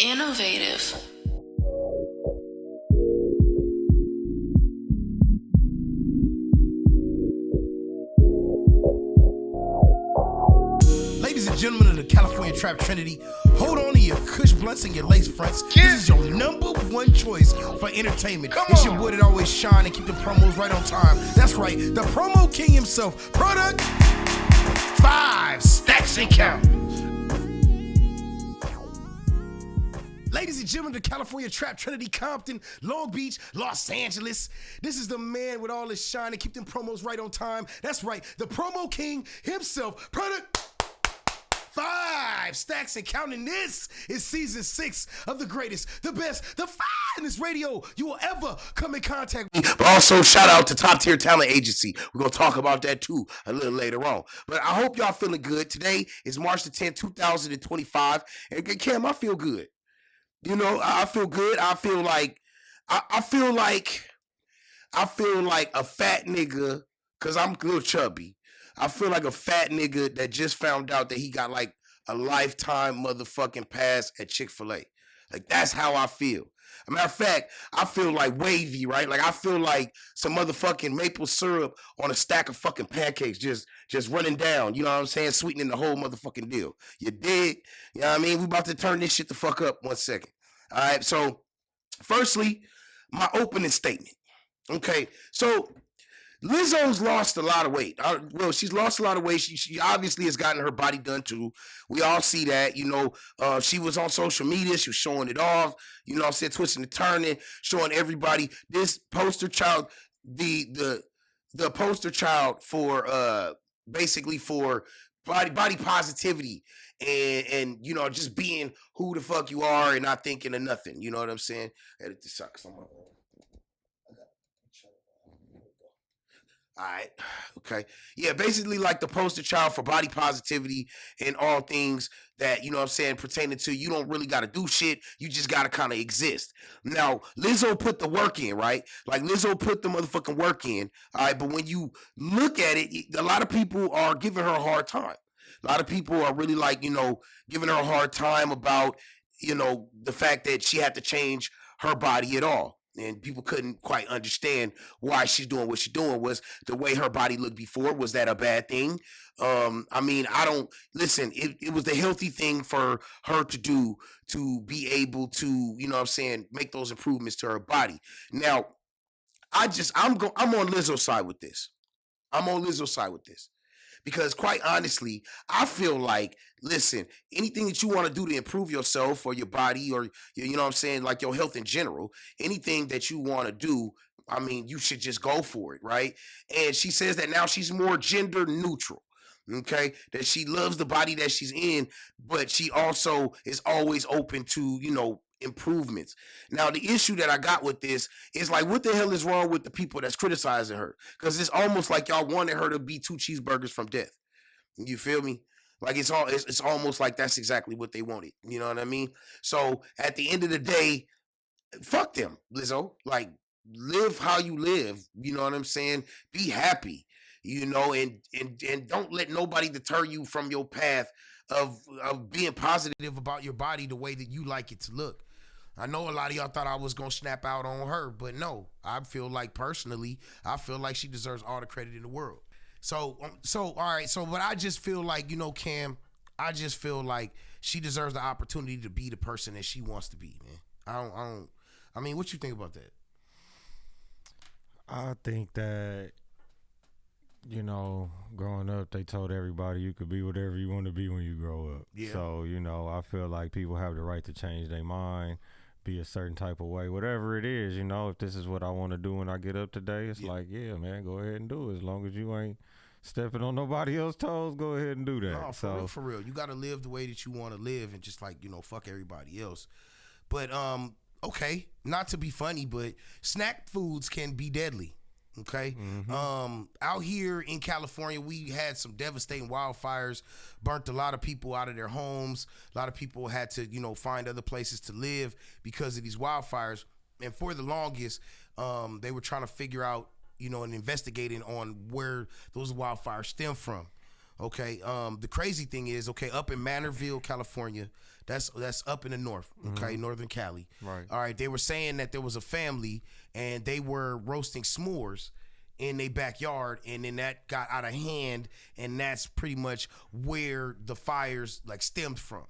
Innovative. Ladies and gentlemen of the California Trap Trinity, hold on to your Kush blunts and your lace fronts. This is your number one choice for entertainment. It's your boy that always shine and keep the promos right on time. That's right, the promo king himself. Product 5 stacks and count. Ladies and gentlemen, the California Trap Trinity, Compton, Long Beach, Los Angeles. This is the man with all his shine and keep them promos right on time. That's right, the promo king himself. Product 5 stacks and counting. This is season 6 of the greatest, the best, the finest radio you will ever come in contact with. But also shout out to Top Tier Talent Agency. We're going to talk about that too a little later on. But I hope y'all feeling good. Today is March the 10th, 2025. And Cam, I feel good. You know, I feel good. I feel like a fat nigga, because I'm a little chubby. I feel like a fat nigga that just found out that he got like a lifetime motherfucking pass at Chick-fil-A. Like, that's how I feel. As a matter of fact, I feel like wavy, right? Like, I feel like some motherfucking maple syrup on a stack of fucking pancakes just running down, you know what I'm saying? Sweetening the whole motherfucking deal. You dig? You know what I mean? We about to turn this shit the fuck up 1 second. All right, so firstly, my opening statement. Okay, so Lizzo's lost a lot of weight. Well, she's lost a lot of weight. She obviously has gotten her body done too. We all see that. You know, she was on social media. She was showing it off. You know what I'm saying? Twisting and turning, showing everybody this poster child, the poster child for basically for body positivity and you know, just being who the fuck you are and not thinking of nothing. You know what I'm saying? Edit this out because I'm on. All right. Okay. Yeah, basically like the poster child for body positivity and all things that, you know what I'm saying, pertaining to you don't really got to do shit. You just got to kind of exist. Now, Lizzo put the work in, right? Like Lizzo put the motherfucking work in. All right. But when you look at it, a lot of people are giving her a hard time. A lot of people are really like, you know, giving her a hard time about, you know, the fact that she had to change her body at all. And people couldn't quite understand why she's doing what she's doing. Was the way her body looked before, was that a bad thing? I mean, I don't, listen, it was the healthy thing for her to do, to be able to, you know what I'm saying, make those improvements to her body. Now, I'm on Lizzo's side with this. I'm on Lizzo's side with this. Because quite honestly, I feel like, listen, anything that you want to do to improve yourself or your body or, you know what I'm saying, like your health in general, anything that you want to do, I mean, you should just go for it, right? And she says that now she's more gender neutral, okay? That she loves the body that she's in, but she also is always open to, you know, improvements. Now, the issue that I got with this is like, what the hell is wrong with the people that's criticizing her? Because it's almost like y'all wanted her to be 2 cheeseburgers from death. You feel me? Like it's almost like that's exactly what they wanted. You know what I mean? So at the end of the day, fuck them, Lizzo. Like, live how you live. You know what I'm saying? Be happy. You know, and don't let nobody deter you from your path of being positive about your body the way that you like it to look. I know a lot of y'all thought I was going to snap out on her, but no, I feel like personally, I feel like she deserves all the credit in the world. So all right, but I just feel like, you know, Cam, I just feel like she deserves the opportunity to be the person that she wants to be, man. I mean, what you think about that? I think that, you know, growing up, they told everybody you could be whatever you want to be when you grow up. Yeah. So, you know, I feel like people have the right to change their mind, be a certain type of way, whatever it is. You know, if this is what I want to do when I get up today, it's like, yeah, man, go ahead and do it. As long as you ain't stepping on nobody else's toes, go ahead and do that. No, for real. You got to live the way that you want to live and just like, you know, fuck everybody else. But, okay, not to be funny, but snack foods can be deadly. Okay. Mm-hmm. Out here in California, we had some devastating wildfires, burnt a lot of people out of their homes. A lot of people had to, you know, find other places to live because of these wildfires. And for the longest, they were trying to figure out, you know, and investigating on where those wildfires stem from. Okay, the crazy thing is, okay, up in Manorville, California, that's up in the north, okay, northern Cali. Right. All right, they were saying that there was a family and they were roasting s'mores in their backyard, and then that got out of hand, and that's pretty much where the fires like stemmed from.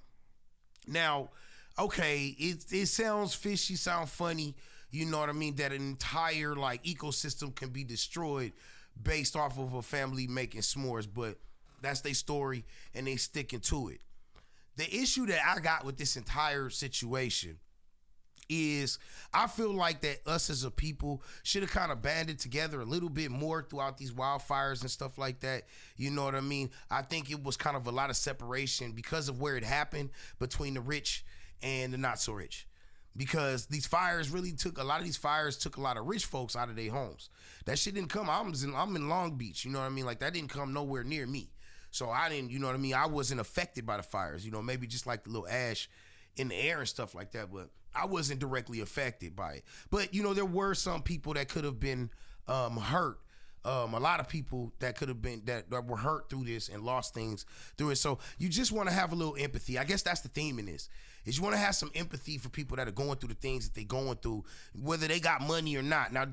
Now, okay, it sounds fishy, sound funny, you know what I mean, that an entire like ecosystem can be destroyed based off of a family making s'mores, but that's their story and they sticking to it. The issue that I got with this entire situation is I feel like that us as a people should have kind of banded together a little bit more throughout these wildfires and stuff like that. You know what I mean? I think it was kind of a lot of separation because of where it happened between the rich and the not so rich. Because these fires really took a lot of rich folks out of their homes. That shit didn't come. I'm in Long Beach, you know what I mean? Like that didn't come nowhere near me. So I didn't, you know what I mean? I wasn't affected by the fires, you know, maybe just like the little ash in the air and stuff like that, but I wasn't directly affected by it. But, you know, there were some people that could have been hurt. A lot of people that could have been, that were hurt through this and lost things through it. So you just want to have a little empathy. I guess that's the theme in this, is you want to have some empathy for people that are going through the things that they're going through, whether they got money or not. Now,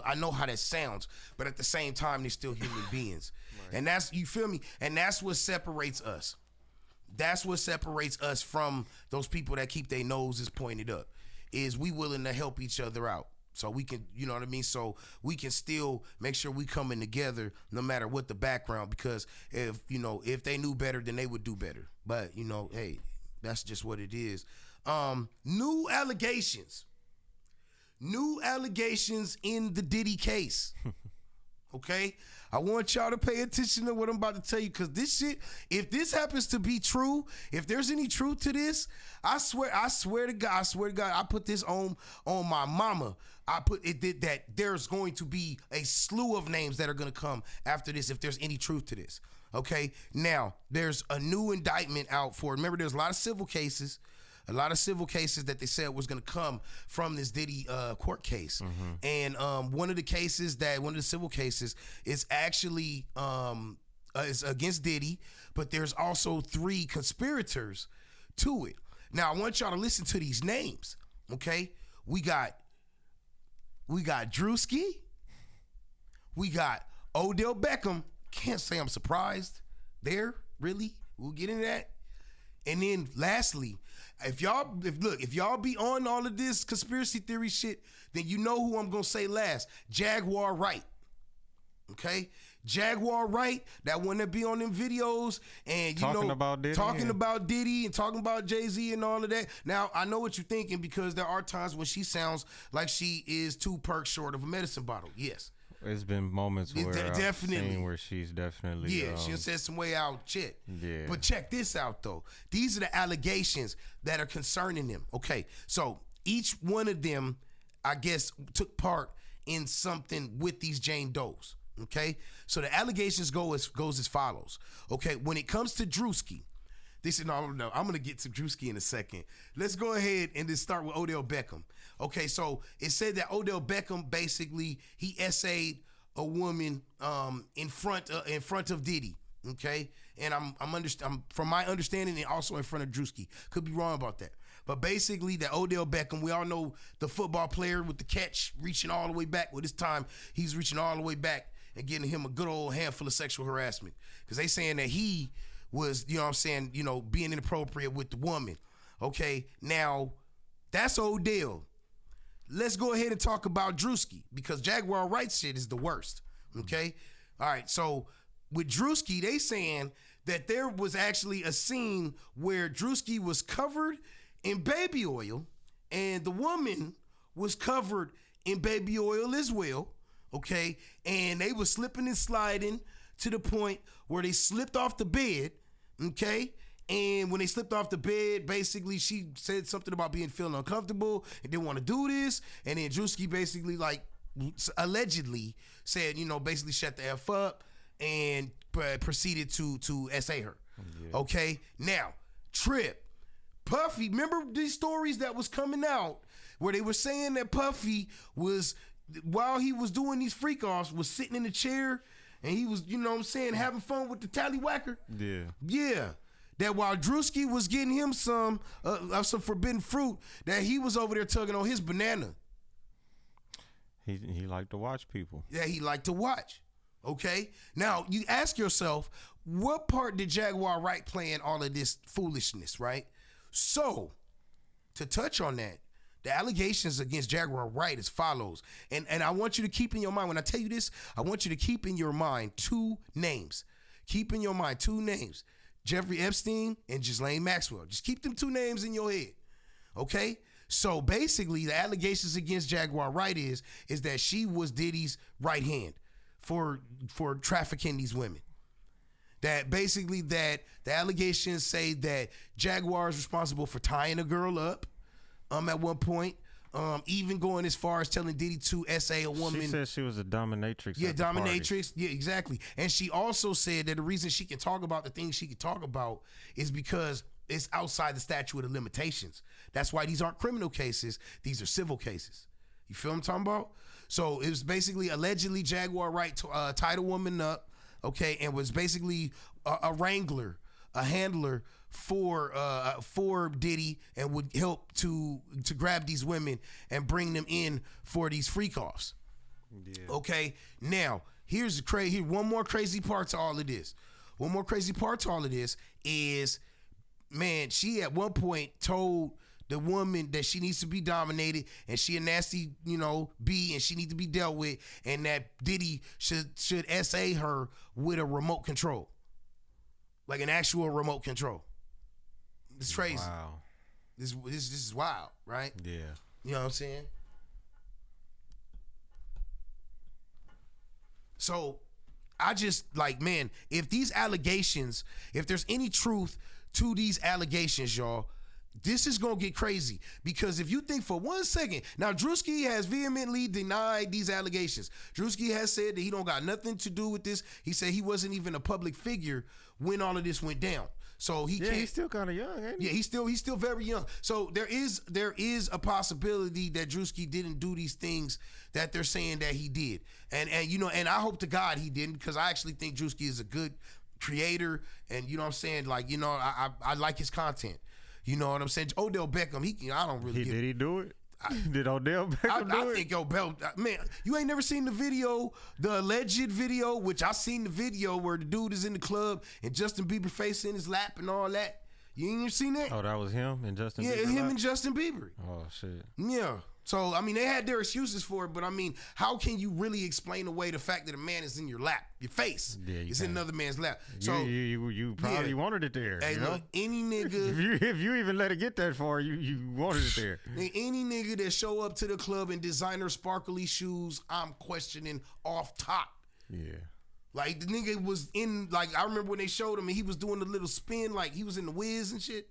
I know how that sounds, but at the same time, they're still human beings. Right. And that's, you feel me? And that's what separates us. That's what separates us from those people that keep their noses pointed up, is we willing to help each other out. So we can, you know what I mean? So we can still make sure we coming together no matter what the background, because if they knew better, then they would do better. But, you know, hey, that's just what it is. New allegations in the Diddy case. Okay? I want y'all to pay attention to what I'm about to tell you, because this shit, if this happens to be true, if there's any truth to this, I swear to God, I put this on my mama. I put it that there's going to be a slew of names that are going to come after this if there's any truth to this. Okay? Now, there's a new indictment out for it. Remember, there's a lot of civil cases that they said was going to come from this Diddy court case. And one of the civil cases is actually is against Diddy, but there's also 3 conspirators to it. Now, I want y'all to listen to these names, okay? We got Drewski. We got Odell Beckham. Can't say I'm surprised there, really. We'll get into that. And then lastly, if y'all be on all of this conspiracy theory shit, then you know who I'm gonna say last. Jaguar Wright. Okay? Jaguar Wright, that one that be on them videos and talking about Diddy and talking about Jay-Z and all of that. Now, I know what you're thinking, because there are times when she sounds like she is 2 perks short of a medicine bottle. Yes. It's been moments where I've seen where she's definitely she said some way out shit. Yeah. But check this out though. These are the allegations that are concerning them. Okay, so each one of them, I guess, took part in something with these Jane Does. Okay, so the allegations goes as follows. Okay, when it comes to Drewski, they said, no, I'm gonna get to Drewski in a second. Let's go ahead and just start with Odell Beckham. Okay, so it said that Odell Beckham basically he essayed a woman in front of Diddy. Okay, and I'm from my understanding, and also in front of Drewski. Could be wrong about that, but basically that Odell Beckham, we all know the football player with the catch reaching all the way back. Well, this time he's reaching all the way back and getting him a good old handful of sexual harassment, because they saying that he was, you know what I'm saying, you know, being inappropriate with the woman. Okay, now that's Odell. Let's go ahead and talk about Drewski, because Jaguar Wright shit is the worst. Okay, all right. So with Drewski, they saying that there was actually a scene where Drewski was covered in baby oil, and the woman was covered in baby oil as well. Okay, and they were slipping and sliding to the point where they slipped off the bed. Okay. And when they slipped off the bed, basically she said something about feeling uncomfortable and didn't want to do this. And then Drewski basically, like, allegedly said, you know, basically shut the F up and proceeded to essay her. Yeah. Okay? Now, Trip, Puffy, remember these stories that was coming out where they were saying that Puffy was, while he was doing these freak offs, was sitting in the chair and he was, you know what I'm saying, having fun with the tallywhacker. Yeah. Yeah. That while Drewski was getting him some forbidden fruit, that he was over there tugging on his banana. He liked to watch people. Yeah, he liked to watch. Okay? Now, you ask yourself, what part did Jaguar Wright play in all of this foolishness, right? So, to touch on that, the allegations against Jaguar Wright as follows. And I want you to keep in your mind, when I tell you this, I want you to keep in your mind two names. Keep in your mind two names. Jeffrey Epstein and Ghislaine Maxwell. Just keep them two names in your head. Okay? So basically, the allegations against Jaguar Wright is that she was Diddy's right hand for trafficking these women. That basically that the allegations say that Jaguar is responsible for tying a girl up at one point, even going as far as telling Diddy to essay a woman. She said she was a dominatrix. Yeah, dominatrix. Yeah, exactly. And she also said that the reason she can talk about the things she can talk about is because it's outside the statute of limitations. That's why these aren't criminal cases. These are civil cases. You feel what I'm talking about? So it was basically allegedly Jaguar Wright tied a woman up, okay, and was basically a wrangler, a handler for Diddy, and would help to grab these women and bring them in for these freak offs. Yeah. Okay, now here's one more crazy part to all of this. One more crazy part to all of this is, man, she at one point told the woman that she needs to be dominated and she a nasty, B, and she needs to be dealt with, and that Diddy should SA her with a remote control, like an actual remote control. It's crazy. Wow. This is wild, right? Yeah. You know what I'm saying? So I just man, if these allegations, if there's any truth to these allegations, y'all, this is gonna get crazy. Because if you think for 1 second, now Drewski has vehemently denied these allegations. Drewski has said that he don't got nothing to do with this. He said he wasn't even a public figure when all of this went down. So he can't. He's still kind of young, ain't he? Yeah, he's still very young. So there is a possibility that Drewski didn't do these things that they're saying that he did. And I hope to God he didn't, because I actually think Drewski is a good creator, and you know what I'm saying, I like his content. You know what I'm saying? Odell Beckham, I don't really Did he do it? Did Odell Beckham do it? I think Odell, man, you ain't never seen the video, the alleged video, which I seen the video where the dude is in the club and Justin Bieber face in his lap and all that. You ain't even seen that? Oh, that was him and Justin Bieber? Yeah, him and Justin Bieber. Oh, shit. Yeah. So, they had their excuses for it, but, how can you really explain away the fact that a man is in your lap? Your face is in another man's lap. So You probably wanted it there. Hey, look, any nigga... if you even let it get that far, you wanted it there. Any nigga that show up to the club in designer sparkly shoes, I'm questioning off top. Yeah. Like, the nigga was in, I remember when they showed him and he was doing the little spin, like he was in the Wiz and shit.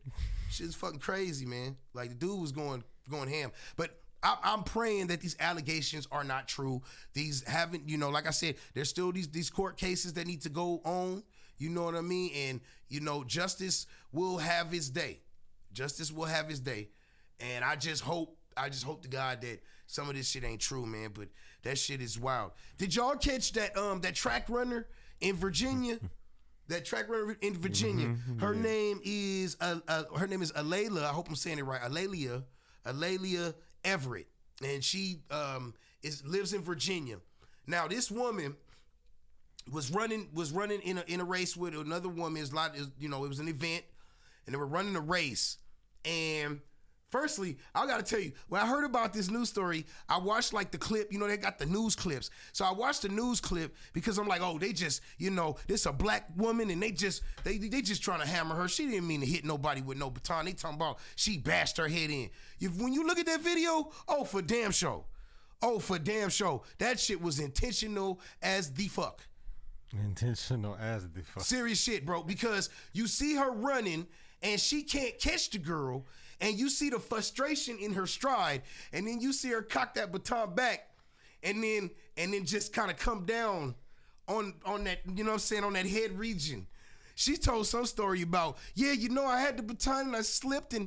Shit's fucking crazy, man. Like, the dude was going ham. But I'm praying that these allegations are not true. These haven't, like I said, there's still these court cases that need to go on. You know what I mean? And, justice will have its day. Justice will have its day. And I just hope to God that some of this shit ain't true, man. But that shit is wild. Did y'all catch that track runner in Virginia? That track runner in Virginia. Mm-hmm. Her name is Alayla. I hope I'm saying it right. Alayla Everett, and she lives in Virginia. Now, this woman was running in a race with another woman. It was an event, and they were running a race. And firstly, I got to tell you, when I heard about this news story, I watched the clip. They got the news clips. So I watched the news clip because I'm like, oh, they just, this a black woman, and they just trying to hammer her. She didn't mean to hit nobody with no baton. They talking about she bashed her head in. When you look at that video, for damn sure. That shit was intentional as the fuck. Intentional as the fuck. Serious shit, bro. Because you see her running, and she can't catch the girl, and you see the frustration in her stride, and then you see her cock that baton back, and then just kind of come down on that, on that head region. she told some story about, I had the baton and I slipped and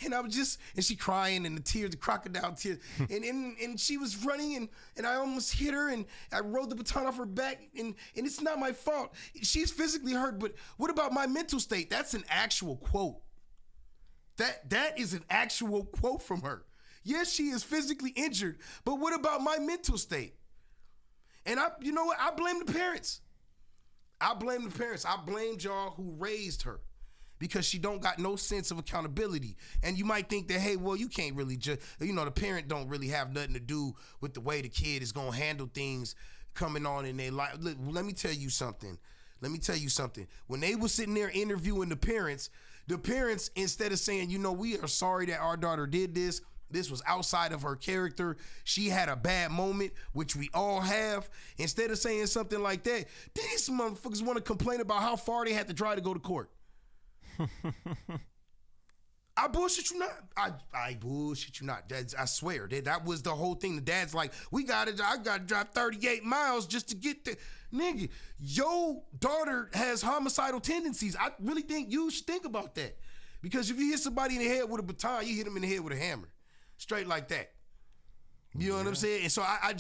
I was just, and she crying and the tears, the crocodile tears, and she was running and I almost hit her and I rode the baton off her back and it's not my fault. She's physically hurt, but what about my mental state? That's an actual quote. That is an actual quote from her. Yes, she is physically injured, but what about my mental state? And you know what? I blame the parents. I blamed y'all who raised her because she don't got no sense of accountability. And you might think that, hey, well, you can't really just, the parent don't really have nothing to do with the way the kid is going to handle things coming on in their life. Let me tell you something. When they were sitting there interviewing the parents, instead of saying, we are sorry that our daughter did this was outside of her character, she had a bad moment, which we all have. Instead of saying something like that, these motherfuckers want to complain about how far they had to drive to go to court. I bullshit you not. I bullshit you not. I swear. That was the whole thing. The dad's like, I gotta drive 38 miles just to get there. Nigga, your daughter has homicidal tendencies. I really think you should think about that. Because if you hit somebody in the head with a baton, you hit them in the head with a hammer. Straight like that. You know what I'm saying? And so I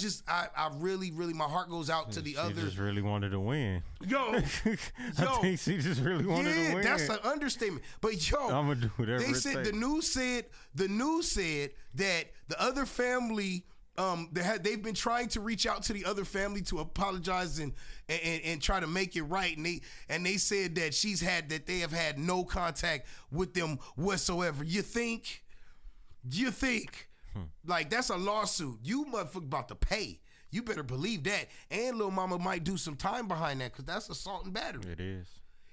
really, my heart goes out to the others. She just really wanted to win. Yo. I think she just really wanted to win. That's an understatement. But I'm gonna do whatever they said the news said that the other family they've been trying to reach out to the other family to apologize and try to make it right, and they said that they have had no contact with them whatsoever. You think? Like, that's a lawsuit. You motherfucker about to pay. You better believe that. And Lil Mama might do some time behind that because that's assault and battery. It is.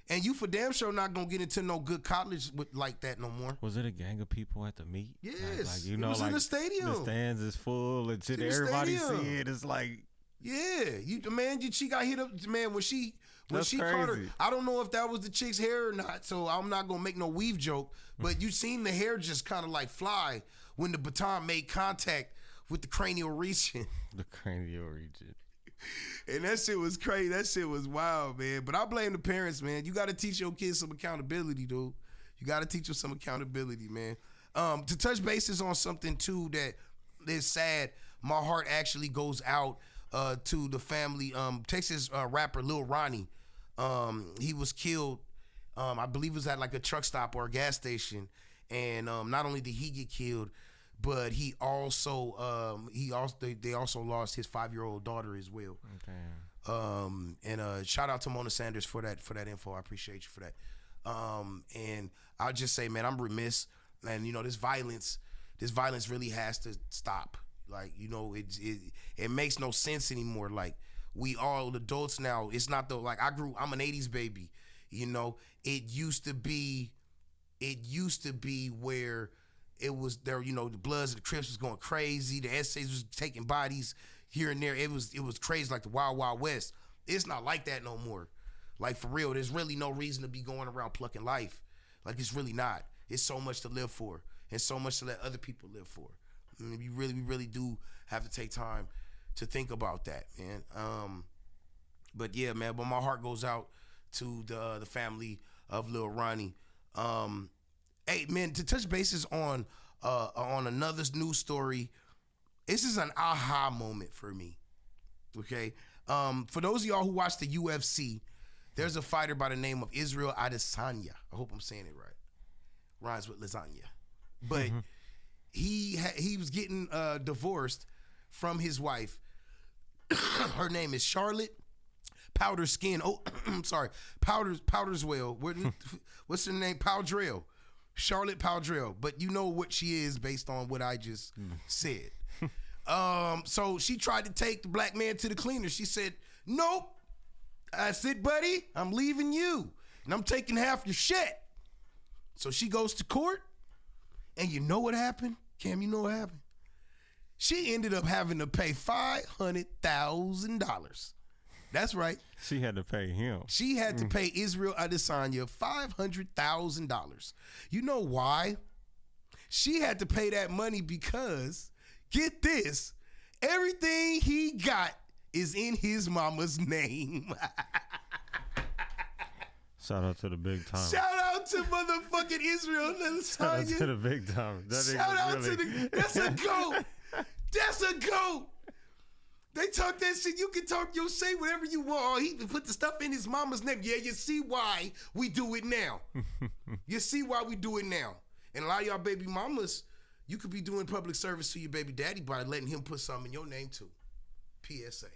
And you for damn sure not going to get into no good college like that no more. Was it a gang of people at the meet? Yes. It was in the stadium. The stands is full and shit. Everybody see it. It's like... Yeah. She got hit up. Man, when she caught her, I don't know if that was the chick's hair or not, so I'm not going to make no weave joke, but you seen the hair just kind of like fly when the baton made contact with the cranial region. The cranial region. And that shit was crazy. That shit was wild, man. But I blame the parents, man. You got to teach your kids some accountability, dude. You got to teach them some accountability, man. To touch bases on something, too, that is sad, my heart actually goes out to the family. Texas rapper Lil Ronnie, he was killed, I believe it was at like a truck stop or a gas station. And not only did he get killed, but they also lost his 5-year-old daughter as well. Okay. And shout out to Mona Sanders for that info. I appreciate you for that. And I'll just say, man, I'm remiss. And this violence really has to stop. Like, it makes no sense anymore. Like, we all adults now. It's not I'm an 80s baby. It used to be where it was there, the Bloods and the Crips was going crazy. The essays was taking bodies here and there. It was crazy, like the Wild Wild West. It's not like that no more. Like, for real, there's really no reason to be going around plucking life. Like, it's really not. It's so much to live for and so much to let other people live for. I mean, we really do have to take time to think about that, man. But yeah, man, but my heart goes out to the family of Lil Ronnie. Hey, man, to touch bases on another news story, this is an aha moment for me, okay? For those of y'all who watch the UFC, there's a fighter by the name of Israel Adesanya. I hope I'm saying it right. Rhymes with lasagna. But he was getting divorced from his wife. Her name is Charlotte Powder Skin. Oh, I'm sorry. Powderswell. What's her name? Powdrell. Charlotte Powdrell. But you know what she is based on what I just said. So she tried to take the black man to the cleaner. She said, nope. I said, buddy, I'm leaving you. And I'm taking half your shit. So she goes to court. And you know what happened? Cam, you know what happened? She ended up having to pay $500,000. That's right. She had to pay him. She had to pay Israel Adesanya $500,000. You know why? She had to pay that money because, get this, everything he got is in his mama's name. Shout out to the big time. Shout out to motherfucking Israel. Shout out to the big time. Shout out to the. That's a goat. That's a goat. They talk that shit. You can talk. You'll say whatever you want. Oh, he put the stuff in his mama's name. Yeah, you see why we do it now. You see why we do it now. And a lot of y'all baby mamas, you could be doing public service to your baby daddy by letting him put something in your name too. PSA.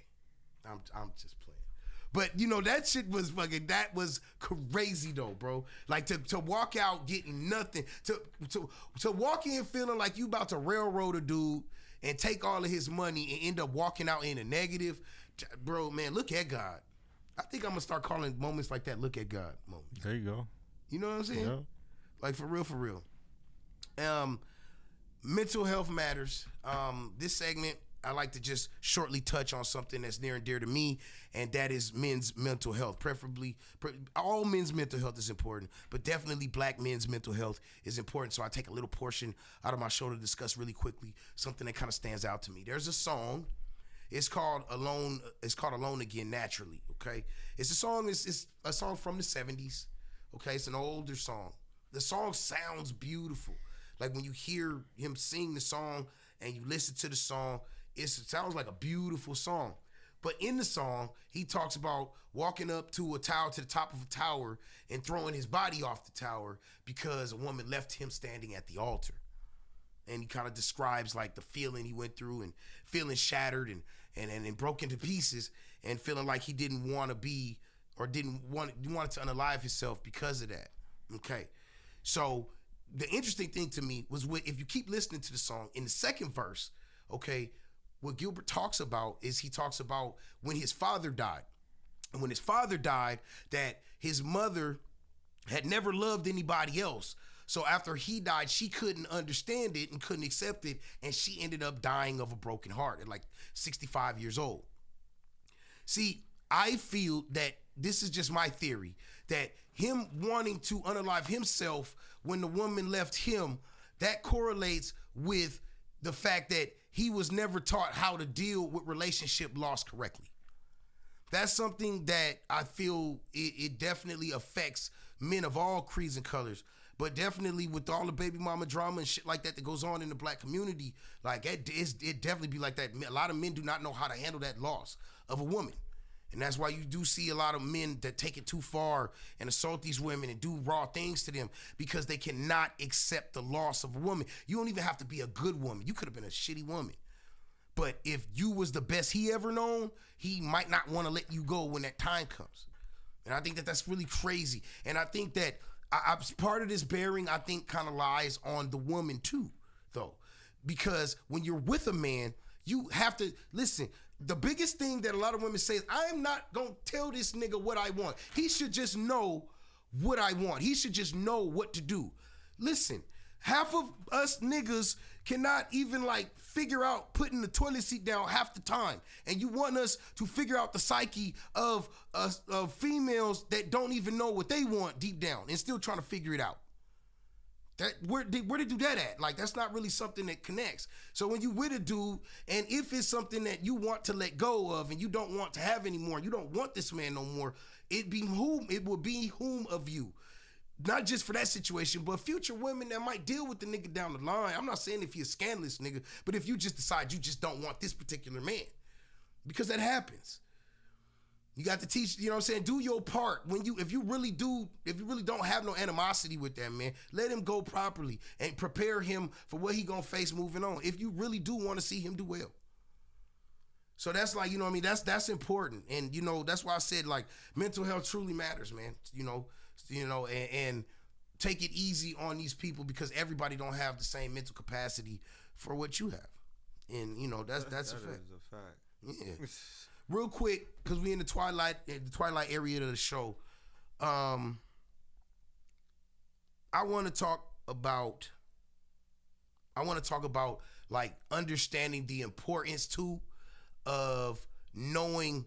I'm just playing. But you know that shit was fucking. That was crazy though, bro. Like to walk out getting nothing. To walk in feeling like you about to railroad a dude and take all of his money and end up walking out in a negative, bro. Man, look at God. I think I'm gonna start calling moments like that "look at God" moments. There you go. You know what I'm saying? Yeah. Like for real. Mental health matters. This segment, I like to just shortly touch on something that's near and dear to me, and that is men's mental health. Preferably, all men's mental health is important, but definitely black men's mental health is important. So I take a little portion out of my show to discuss really quickly something that kind of stands out to me. There's a song. It's called Alone. It's called Alone Again Naturally. Okay, it's a song. It's a song from the 70s. Okay, it's an older song. The song sounds beautiful. Like when you hear him sing the song and you listen to the song, it sounds like a beautiful song. But in the song, he talks about walking up to a tower, to the top of a tower, and throwing his body off the tower because a woman left him standing at the altar. And he kind of describes like the feeling he went through and feeling shattered and broken to pieces and feeling like he didn't want to be or wanted to unalive himself because of that. Okay. So the interesting thing to me was if you keep listening to the song in the second verse, okay, what Gilbert talks about is he talks about when his father died. And when his father died, that his mother had never loved anybody else. So after he died, she couldn't understand it and couldn't accept it. And she ended up dying of a broken heart at like 65 years old. See, I feel that this is just my theory, that him wanting to unalive himself when the woman left him, that correlates with the fact that he was never taught how to deal with relationship loss correctly. That's something that I feel it definitely affects men of all creeds and colors, but definitely with all the baby mama drama and shit like that goes on in the black community, like it definitely be like that. A lot of men do not know how to handle that loss of a woman. And that's why you do see a lot of men that take it too far and assault these women and do raw things to them because they cannot accept the loss of a woman. You don't even have to be a good woman. You could have been a shitty woman. But if you was the best he ever known, he might not want to let you go when that time comes. And I think that that's really crazy. And I think that part of this bearing, I think, kind of lies on the woman too, though. Because when you're with a man, you have to, listen, the biggest thing that a lot of women say is, I am not going to tell this nigga what I want. He should just know what I want. He should just know what to do. Listen, half of us niggas cannot even like figure out putting the toilet seat down half the time. And you want us to figure out the psyche of females that don't even know what they want deep down and still trying to figure it out. Where they do that at? Like, that's not really something that connects. So when you with a dude, and if it's something that you want to let go of and you don't want to have anymore, you don't want this man no more, it will be whom of you. Not just for that situation, but future women that might deal with the nigga down the line. I'm not saying if he's a scandalous nigga, but if you just decide you just don't want this particular man, because that happens. You got to teach, you know what I'm saying? Do your part. If you really don't have no animosity with that man, let him go properly and prepare him for what he gonna face moving on. If you really do want to see him do well. So that's like, you know what I mean? That's important. And, you know, that's why I said, like, mental health truly matters, man. You know, and take it easy on these people because everybody don't have the same mental capacity for what you have. And, you know, that's a fact. Is a fact. Yeah. Real quick, because we in the twilight area of the show, I want to talk about like understanding the importance too of knowing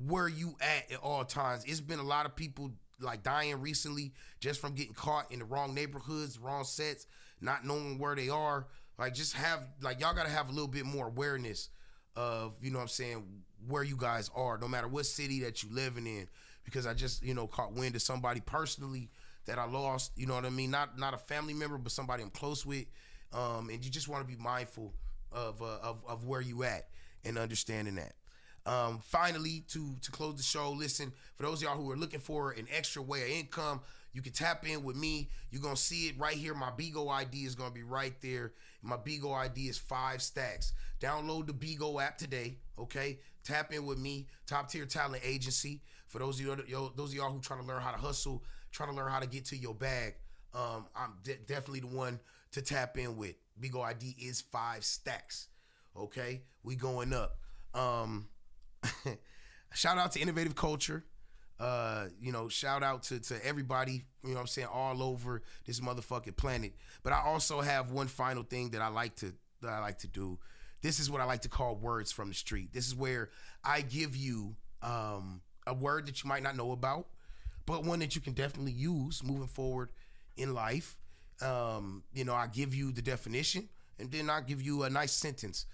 where you at all times. It's been a lot of people like dying recently just from getting caught in the wrong neighborhoods, wrong sets, not knowing where they are. Like, just y'all gotta have a little bit more awareness of, you know what I'm saying, where you guys are, no matter what city that you living in, because I just, caught wind of somebody personally that I lost, you know what I mean? Not a family member, but somebody I'm close with. And you just want to be mindful of where you at and understanding that. Finally, to close the show, listen, for those of y'all who are looking for an extra way of income, you can tap in with me. You're going to see it right here. My Bigo ID is going to be right there. My Bigo ID is 5 stacks. Download the Bigo app today, okay? Tap in with me, Top Tier Talent Agency. For those of y'all who trying to learn how to hustle, trying to learn how to get to your bag, I'm definitely the one to tap in with. Bigo ID is 5 stacks, okay? We going up. Shout out to Innovative Culture. Shout out to everybody, all over this motherfucking planet. But I also have one final thing that I like to do. This is what I like to call words from the street. This is where I give you a word that you might not know about, but one that you can definitely use moving forward in life. I give you the definition, and then I give you a nice sentence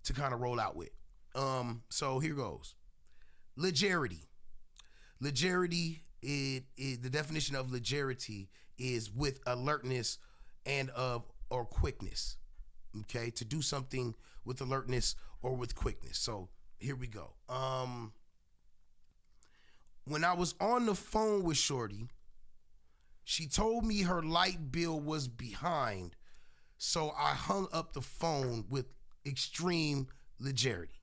to kind of roll out with. So here goes. Legerity. Legerity is the definition of legerity is with alertness or quickness. Okay, to do something with alertness or with quickness. So here we go. When I was on the phone with Shorty, she told me her light bill was behind, so I hung up the phone with extreme legerity.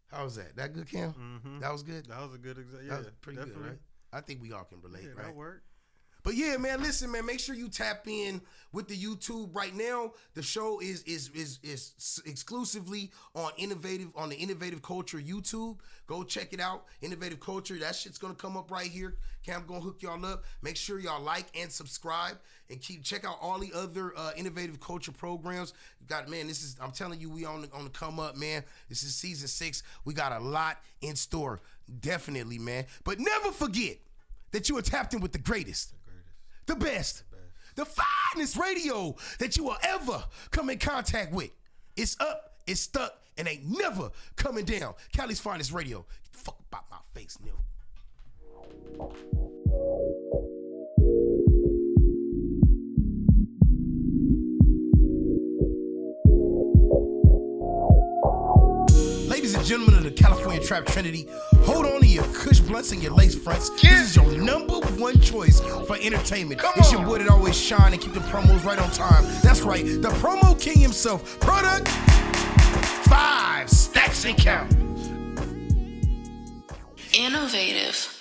How was that? That good, Cam? Mm-hmm. That was good? That was a good example. Yeah, that was pretty definitely. Good, right? I think we all can relate, right? That worked. But yeah, man, listen, man, make sure you tap in with the YouTube right now. The show is exclusively on the Innovative Culture YouTube. Go check it out. Innovative Culture, that shit's gonna come up right here. Cam gonna hook y'all up. Make sure y'all like and subscribe and check out all the other Innovative Culture programs. I'm telling you, we on the come up, man. This is season 6. We got a lot in store. Definitely, man. But never forget that you are tapped in with the greatest. The best, the finest radio that you will ever come in contact with. It's up, it's stuck, and ain't never coming down. Cali's Finest Radio. Get the fuck about my face, nigga. Ladies and gentlemen of the California Trap Trinity, hold on to your Kush blunts and your lace fronts. This is your number one choice for entertainment. It's your boy that always shine and keep the promos right on time. That's right, the promo king himself. Product 5 stacks and count. Innovative.